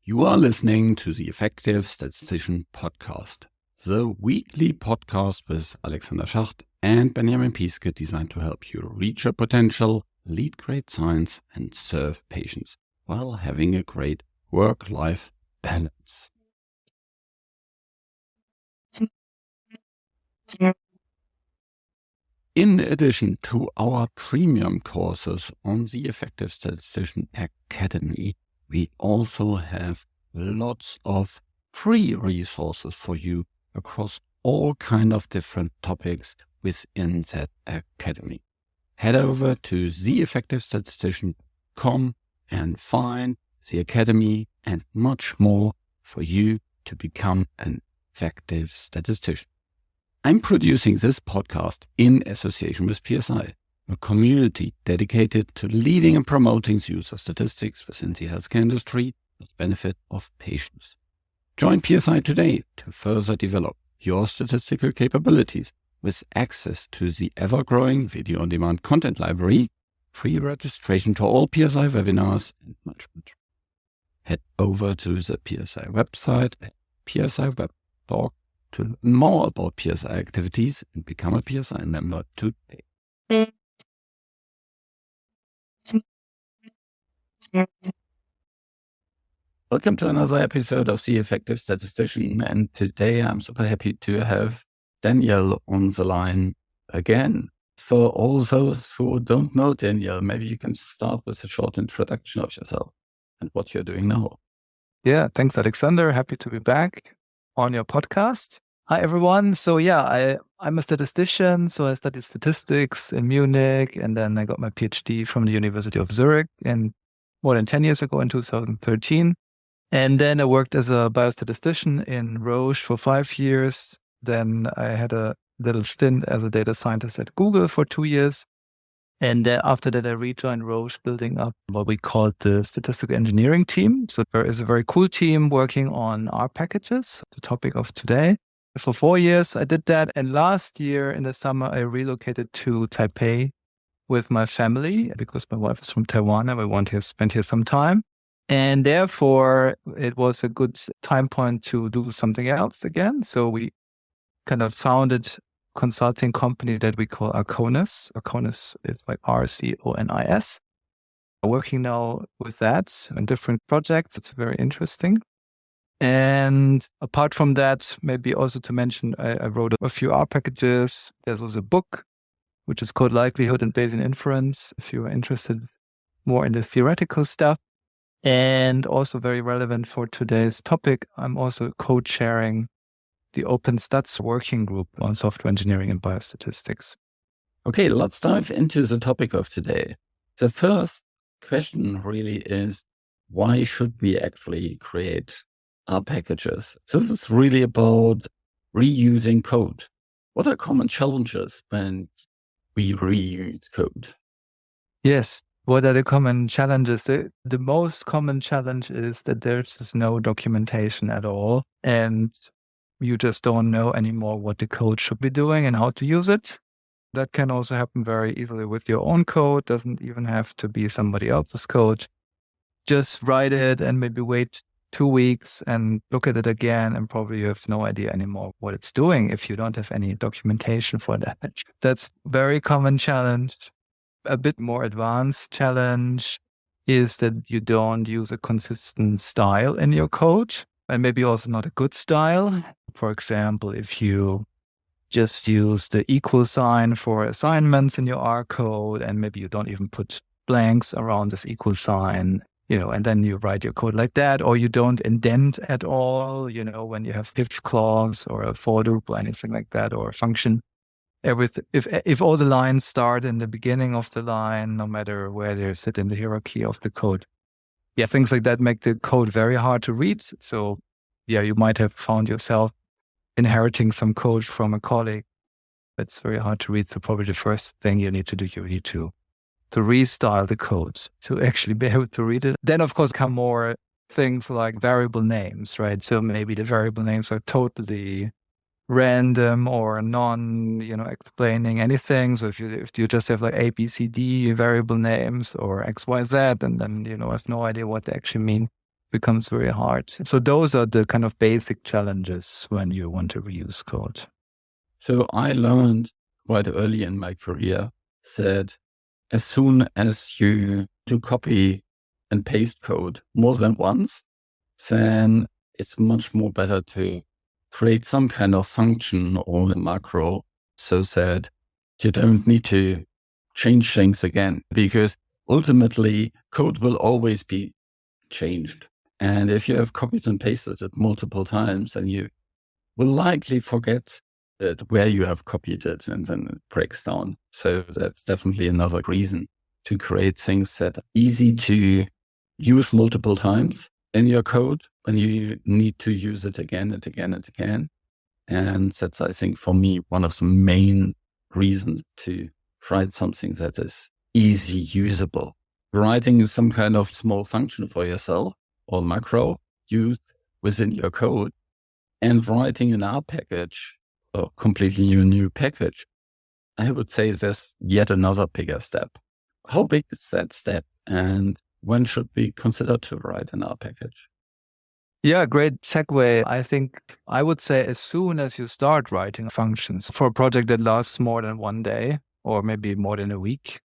You are listening to the Effective Statistician podcast, the weekly podcast with Alexander Schacht and Benjamin Pieske designed to help you reach your potential, lead great science, and serve patients while having a great work-life balance. In addition to our premium courses on the Effective Statistician Academy, we also have lots of free resources for you across all kinds of different topics within that academy. Head over to theeffectivestatistician.com and find the academy and much more for you to become an effective statistician. I'm producing this podcast in association with PSI, a community dedicated to leading and promoting the use of statistics within the healthcare industry for the benefit of patients. Join PSI today to further develop your statistical capabilities with access to the ever-growing video-on-demand content library, free registration to all PSI webinars, and much more. Head over to the PSI website at PSI.org to learn more about PSI activities and become a PSI member today. Welcome to another episode of The Effective Statistician, and today I'm super happy to have Daniel on the line again. For all those who don't know Daniel, maybe you can start with a short introduction of yourself and what you're doing now. Yeah, thanks, Alexander. Happy to be back on your podcast. Hi, everyone. So I'm a statistician. So I studied statistics in Munich, and then I got my PhD from the University of Zurich more than 10 years ago in 2013. And then I worked as a biostatistician in Roche for 5 years. Then I had a little stint as a data scientist at Google for 2 years. And after that, I rejoined Roche, building up what we called the statistical engineering team. So there is a very cool team working on R packages, the topic of today. For 4 years, I did that. And last year in the summer, I relocated to Taipei with my family because my wife is from Taiwan and we want to spend here some time. And therefore, it was a good time point to do something else again. So we kind of founded a consulting company that we call Arconis. Arconis is like Rconis. Working now with that on different projects. It's very interesting. And apart from that, maybe also to mention, I wrote a few R packages. There's also a book, which is called Likelihood and Bayesian Inference, if you are interested more in the theoretical stuff. And also very relevant for today's topic, I'm also co-chairing the Open Stats working group on software engineering and biostatistics. Okay, let's dive into the topic of today. The first question really is, why should we actually create R packages? This is really about reusing code. What are common challenges when we reuse code? Yes. What are the common challenges? The most common challenge is that there's no documentation at all, and you just don't know anymore what the code should be doing and how to use it. That can also happen very easily with your own code. Doesn't even have to be somebody else's code. Just write it and maybe wait 2 weeks and look at it again, and probably you have no idea anymore what it's doing if you don't have any documentation for that. That's a very common challenge. A bit more advanced challenge is that you don't use a consistent style in your code, and maybe also not a good style. For example, if you just use the equal sign for assignments in your R code, and maybe you don't even put blanks around this equal sign, and then you write your code like that, or you don't indent at all, when you have if clause or a for loop or anything like that, or a function. If all the lines start in the beginning of the line, no matter where they sit in the hierarchy of the code. Yeah, things like that make the code very hard to read. So yeah, you might have found yourself inheriting some code from a colleague that's very hard to read. So probably the first thing you need to do, you need to restyle the codes to actually be able to read it. Then of course come more things like variable names, right? So maybe the variable names are totally random or explaining anything. So if you just have like A, B, C, D variable names or X, Y, Z, and then, have no idea what they actually mean, becomes very hard. So those are the kind of basic challenges when you want to reuse code. So I learned quite early in my career that as soon as you do copy and paste code more than once, then it's much more better to create some kind of function or a macro so that you don't need to change things again, because ultimately code will always be changed. And if you have copied and pasted it multiple times, then you will likely forget where you have copied it, and then it breaks down. So that's definitely another reason to create things that are easy to use multiple times in your code when you need to use it again and again and again. And that's, I think, for me, one of the main reasons to write something that is easy usable. Writing some kind of small function for yourself or macro used within your code, and writing an R package, a completely new package, I would say there's yet another bigger step. How big is that step, and when should we consider to write an R package? Yeah, great segue. I think I would say as soon as you start writing functions for a project that lasts more than one day or maybe more than a week,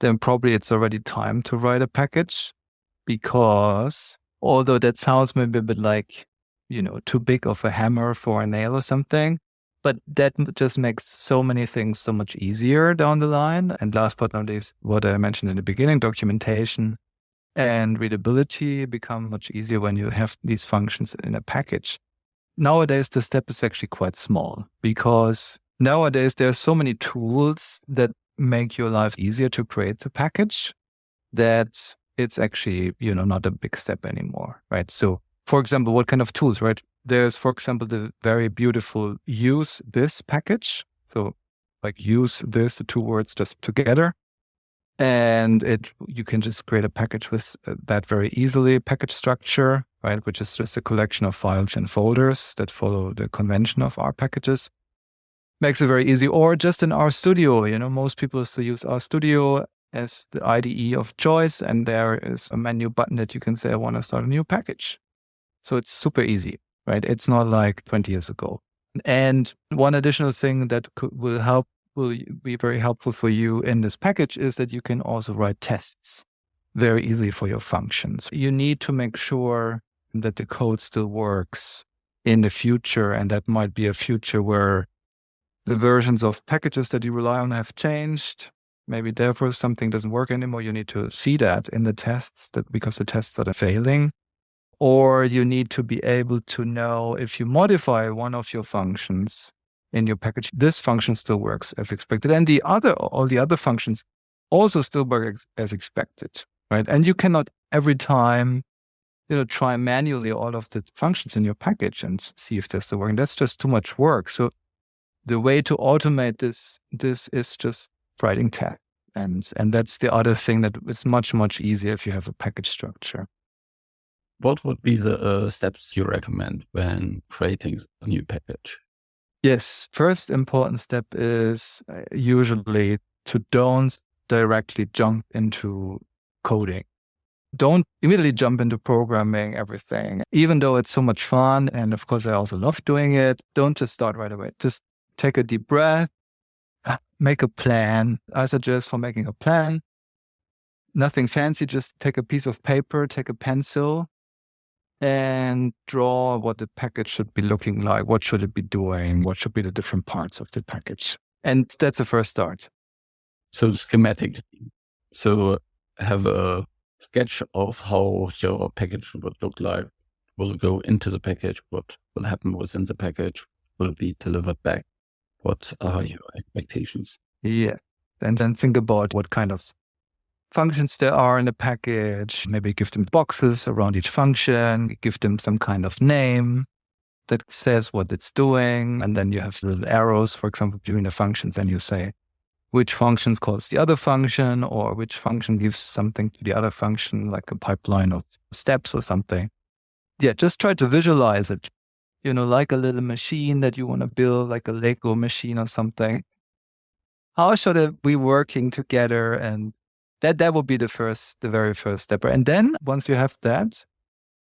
then probably it's already time to write a package, because although that sounds maybe a bit like, too big of a hammer for a nail or something, but that just makes so many things so much easier down the line. And last but not least, what I mentioned in the beginning, documentation and readability become much easier when you have these functions in a package. Nowadays, the step is actually quite small, because nowadays there are so many tools that make your life easier to create the package that it's actually, not a big step anymore, right? So, for example, what kind of tools, right? There's, for example, the very beautiful use this package. So like use this, the two words just together. And you can just create a package with that very easily. Package structure, right, which is just a collection of files and folders that follow the convention of R packages. Makes it very easy. Or just in RStudio, most people still use RStudio as the IDE of choice, and there is a menu button that you can say, I want to start a new package. So it's super easy, right? It's not like 20 years ago. And one additional thing that will be very helpful for you in this package is that you can also write tests very easily for your functions. You need to make sure that the code still works in the future, and that might be a future where the versions of packages that you rely on have changed. Maybe therefore something doesn't work anymore. You need to see that in the tests, because the tests are failing. Or you need to be able to know if you modify one of your functions in your package, this function still works as expected. And all the other functions also still work as expected, right? And you cannot every time, try manually all of the functions in your package and see if they're still working. That's just too much work. So the way to automate this is just writing tests. And that's the other thing, that it's much, much easier if you have a package structure. What would be the steps you recommend when creating a new package? Yes, first important step is usually to don't directly jump into coding. Don't immediately jump into programming everything, even though it's so much fun. And of course, I also love doing it. Don't just start right away. Just take a deep breath, make a plan. I suggest for making a plan, nothing fancy, just take a piece of paper, take a pencil, and draw what the package should be looking like. What should it be doing? What should be the different parts of the package? And that's the first start. So schematic. So have a sketch of how your package would look like. Will it go into the package? What will happen within the package? Will it be delivered back? What are your expectations? Yeah. And then think about what kind of functions there are in the package. Maybe give them boxes around each function, give them some kind of name that says what it's doing. And then you have little arrows, for example, between the functions, and you say which function calls the other function, or which function gives something to the other function, like a pipeline of steps or something. Yeah, just try to visualize it, like a little machine that you want to build, like a Lego machine or something. How should it be working together? And that would be the very first step. And then once you have that,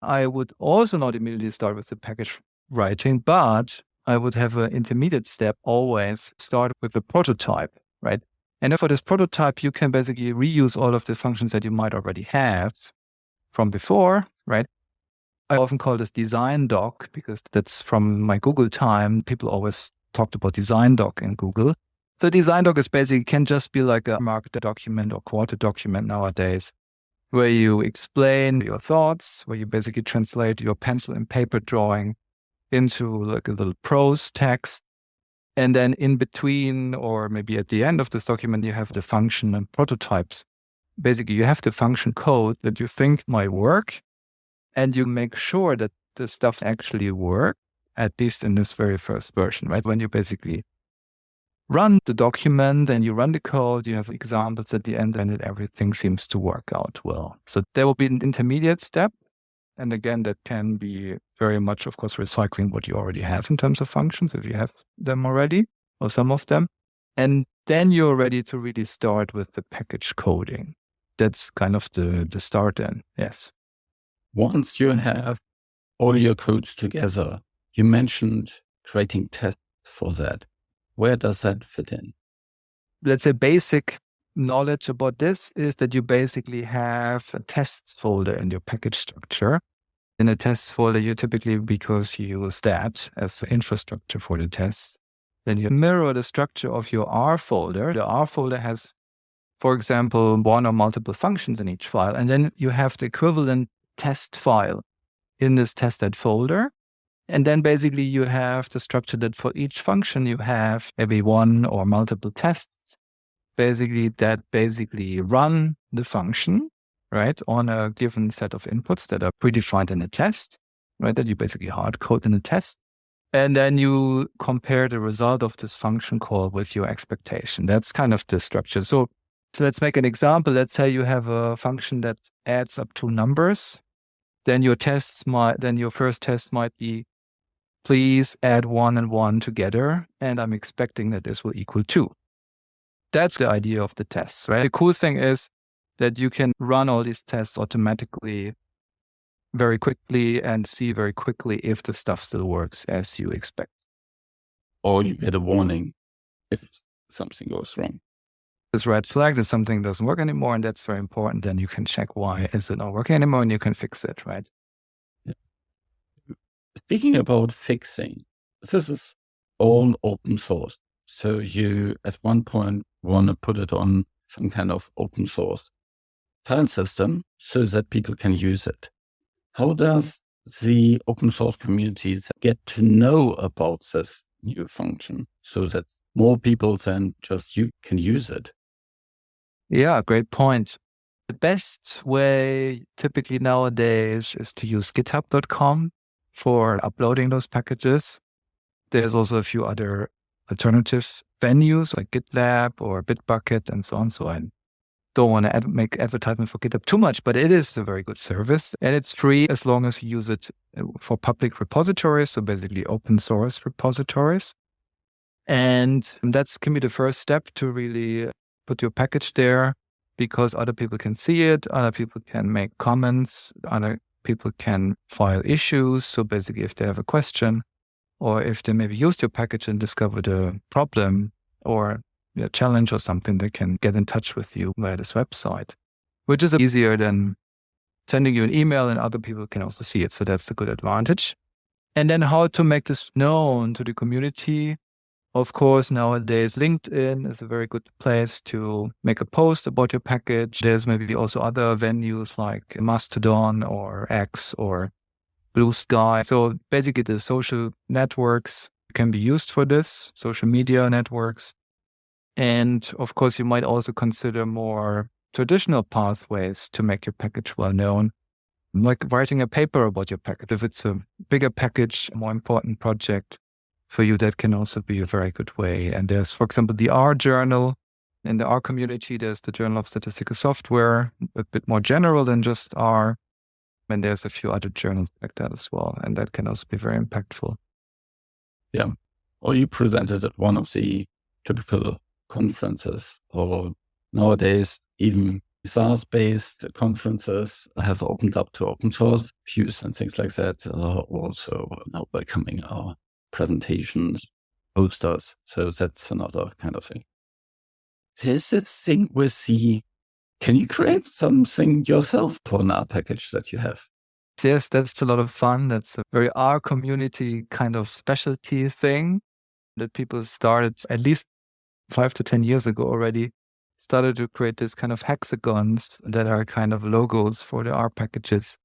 I would also not immediately start with the package writing, but I would have an intermediate step always start with the prototype, right? And for this prototype, you can basically reuse all of the functions that you might already have from before, right? I often call this design doc because that's from my Google time. People always talked about design doc in Google. So design doc is basically can just be like a marked document or quarter document nowadays, where you explain your thoughts, where you basically translate your pencil and paper drawing into like a little prose text. And then in between, or maybe at the end of this document, you have the function and prototypes. Basically, you have the function code that you think might work, and you make sure that the stuff actually works, at least in this very first version, right? When you basically run the document and you run the code, you have examples at the end, and everything seems to work out well. So there will be an intermediate step. And again, that can be very much, of course, recycling what you already have in terms of functions, if you have them already, or some of them. And then you're ready to really start with the package coding. That's kind of the start then, yes. Once you have all your codes together, you mentioned creating tests for that. Where does that fit in? Let's say basic knowledge about this is that you basically have a tests folder in your package structure. In a tests folder, you typically, because you use that as the infrastructure for the tests, then you mirror the structure of your R folder. The R folder has, for example, one or multiple functions in each file, and then you have the equivalent test file in this tested folder. And then basically you have the structure that for each function you have maybe one or multiple tests, that basically run the function, right, on a given set of inputs that are predefined in the test, right, that you basically hard code in the test. And then you compare the result of this function call with your expectation. That's kind of the structure. So let's make an example. Let's say you have a function that adds up two numbers. Then your first test might be, please add 1 and 1 together, and I'm expecting that this will equal 2. That's the idea of the tests, right? The cool thing is that you can run all these tests automatically very quickly and see very quickly if the stuff still works as you expect. Or you get a warning if something goes wrong. This red flag that something doesn't work anymore, and that's very important. Then you can check why is it not working anymore, and you can fix it, right? Yeah. Speaking about fixing, this is all open source. So you at one point want to put it on some kind of open source file system so that people can use it. How does the open source communities get to know about this new function so that more people than just you can use it? Yeah, great point. The best way typically nowadays is to use github.com for uploading those packages. There's also a few other alternative venues like GitLab or Bitbucket and so on. So I don't want to make advertisement for GitHub too much, but it is a very good service and it's free as long as you use it for public repositories. So basically open source repositories. And that's can be the first step to really put your package there because other people can see it. Other people can make comments. Other people can file issues. So basically if they have a question or if they maybe used your package and discovered a problem or a challenge or something, they can get in touch with you via this website, which is easier than sending you an email and other people can also see it. So that's a good advantage. And then how to make this known to the community. Of course, nowadays, LinkedIn is a very good place to make a post about your package. There's maybe also other venues like Mastodon or X or Blue Sky. So basically the social networks can be used for this, social media networks. And of course, you might also consider more traditional pathways to make your package well known, like writing a paper about your package. If it's a bigger package, a more important project for you, that can also be a very good way. And there's, for example, the R journal. In the R community, there's the Journal of Statistical Software, a bit more general than just R. And there's a few other journals like that as well. And that can also be very impactful. Yeah. Or you presented at one of the typical conferences, or nowadays, even SaaS-based conferences have opened up to open source views and things like that are also now welcoming our presentations, posters. So that's another kind of thing. There's this thing with can you create something yourself for an R package that you have? Yes, that's a lot of fun. That's a very R community kind of specialty thing that people started at least 5 to 10 years ago already, started to create this kind of hexagons that are kind of logos for the R packages.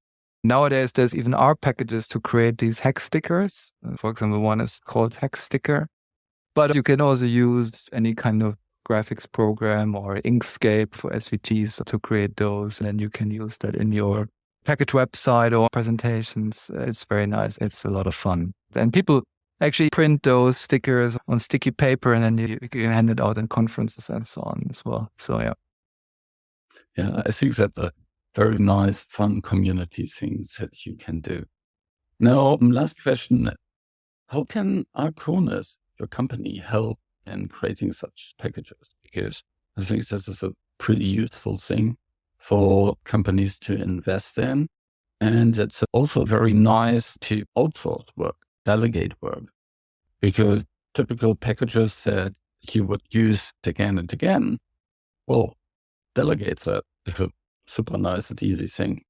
Nowadays, there's even R packages to create these hex stickers. For example, one is called Hex Sticker. But you can also use any kind of graphics program or Inkscape for SVGs to create those. And then you can use that in your package website or presentations. It's very nice. It's a lot of fun. And people actually print those stickers on sticky paper, and then you can hand it out in conferences and so on as well. So, yeah. Yeah, I think that's a very nice, fun community things that you can do. Now, last question. How can Arconis, your company, help in creating such packages? Because I think this is a pretty useful thing for companies to invest in. And it's also very nice to outsource work, delegate work, because typical packages that you would use again and again, well, delegate that. Super nice and easy thing.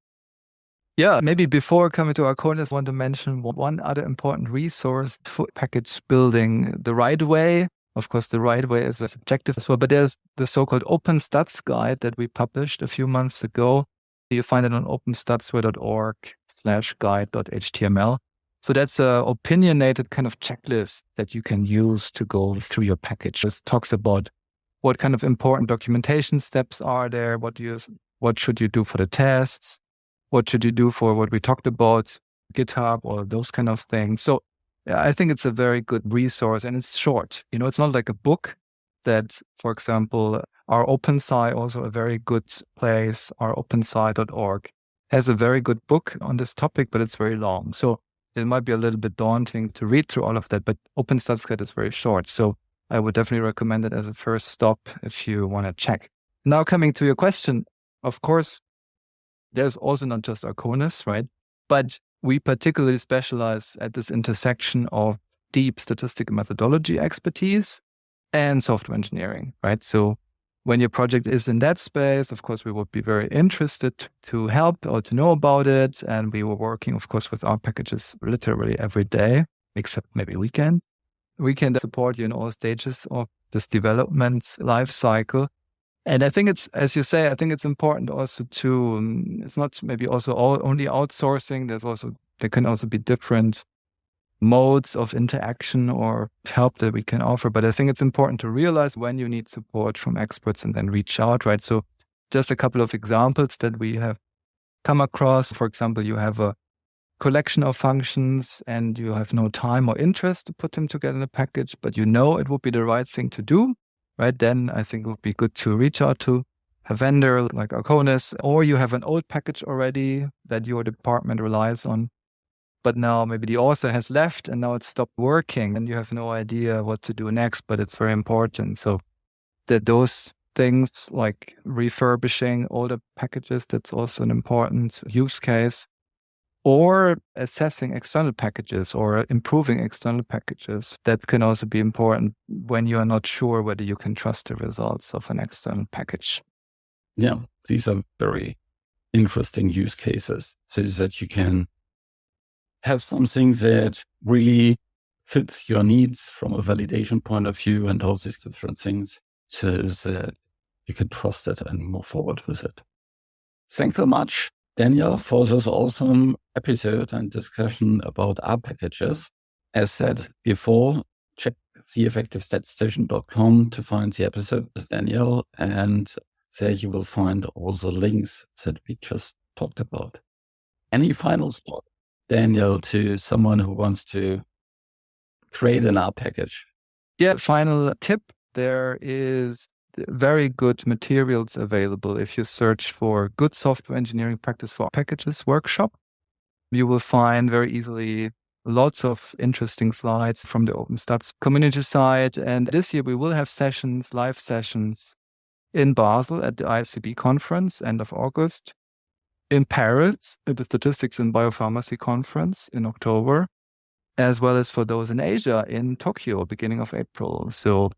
Yeah, maybe before coming to Arconis, I want to mention one other important resource for package building the right way. Of course, the right way is subjective as well, but there's the so-called Open Stats guide that we published a few months ago. You find it on openstatsware.org/guide.html. So that's an opinionated kind of checklist that you can use to go through your package. It talks about what kind of important documentation steps are there, what should you do for the tests, what should you do for what we talked about, GitHub, or those kind of things. So yeah, I think it's a very good resource, and it's short. It's not like a book that, for example, our OpenSci, also a very good place, our opensci.org, has a very good book on this topic, but it's very long. So it might be a little bit daunting to read through all of that, but OpenStatsGuide is very short. So I would definitely recommend it as a first stop if you want to check. Now, coming to your question, of course, there's also not just Arconis, right? But we particularly specialize at this intersection of deep statistical methodology expertise and software engineering, right? So when your project is in that space, of course, we would be very interested to help or to know about it. And we were working, of course, with our packages literally every day, except maybe weekend. We can support you in all stages of this development life cycle. And I think it's, as you say, I think it's important also to, it's not maybe also only outsourcing. There can also be different modes of interaction or help that we can offer. But I think it's important to realize when you need support from experts and then reach out, right? So just a couple of examples that we have come across. For example, you have a collection of functions and you have no time or interest to put them together in a package, but it would be the right thing to do. Right, then I think it would be good to reach out to a vendor like Arconis, or you have an old package already that your department relies on, but now maybe the author has left and now it's stopped working and you have no idea what to do next, but it's very important. So that those things like refurbishing older packages, that's also an important use case. Or assessing external packages or improving external packages. That can also be important when you are not sure whether you can trust the results of an external package. Yeah, these are very interesting use cases so that you can have something that really fits your needs from a validation point of view and all these different things so that you can trust it and move forward with it. Thank you very much, Daniel, for this awesome episode and discussion about R packages. As said before, check theeffectivestatistician.com to find the episode with Daniel, and there you will find all the links that we just talked about. Any final spot, Daniel, to someone who wants to create an R package? Yeah, final tip. There is very good materials available. If you search for good software engineering practice for packages workshop, you will find very easily lots of interesting slides from the OpenStats community side. And this year we will have live sessions in Basel at the ISCB conference, end of August, in Paris at the Statistics in Biopharmacy conference in October, as well as for those in Asia in Tokyo, beginning of April. So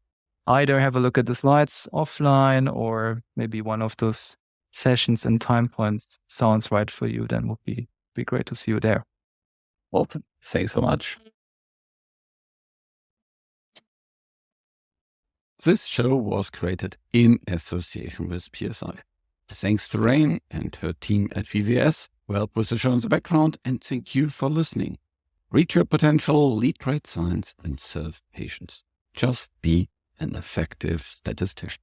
either have a look at the slides offline, or maybe one of those sessions and time points sounds right for you, then would be great to see you there. Well, thanks so much. This show was created in association with PSI. Thanks to Rain and her team at VVS who helped with the show in the background, and thank you for listening. Reach your potential, lead great science, and serve patients. Just be an effective statistician.